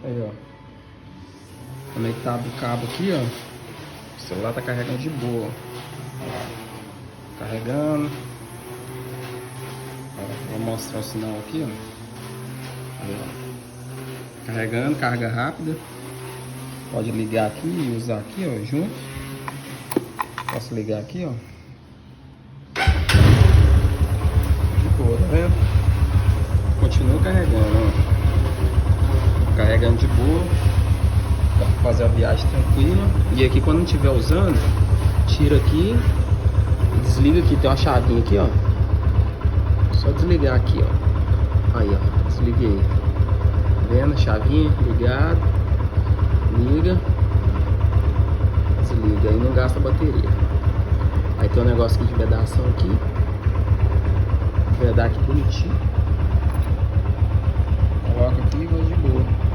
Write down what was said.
Aí, ó. Conectado o cabo aqui, ó. O celular tá carregando de boa. Carregando. Ó, vou mostrar o sinal aqui, ó. Aí, ó. Carregando, carga rápida. Pode ligar aqui e usar aqui, ó, junto. Posso ligar aqui, ó. De boa, tá vendo? Continua carregando, ó. Carregando de boa. Dá pra fazer a viagem tranquila. E aqui quando não estiver usando, tira aqui. Desliga aqui, tem uma chavinha aqui, ó. Só desligar aqui, ó. Aí, ó. Desliguei. Tá vendo? Chavinha ligado. Liga. Desliga. Aí não gasta bateria. Aí tem um negócio aqui de vedação aqui. Vedar aqui bonitinho. Coloca aqui e vai de boa.